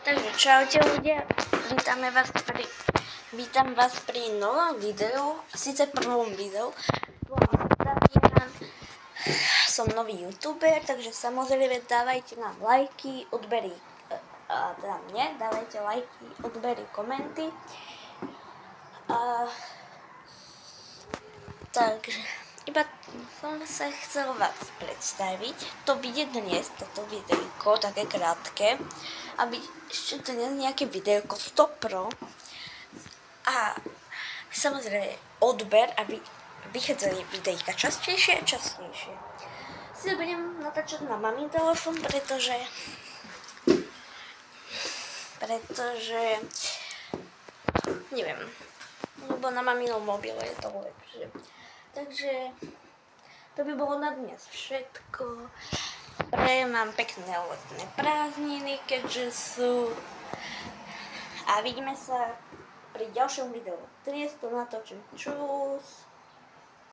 Takže čaute ľudia, vítam vás pri novom videu, síce prvom videu. Som nový youtuber, takže samozrejme dávajte nám lajky, odbery, teda mne, dávajte lajky, odbery, komenty. Takže iba som sa chcel vás predstaviť. To bude dnes, toto videjko, také krátke, aby ešte dnes nejaké videjko 100 Pro a samozrejme odber, aby vychádzali videjka častejšie a častejšie. Si budem natáčať na mamin telefón, pretože neviem, lebo na maminom mobile je to lepšie. Takže to by bolo na dnes všetko. Prajem vám pekné letné prázdniny, keďže sú. A vidíme sa pri ďalšom videu. Dnes to natočím. Čus.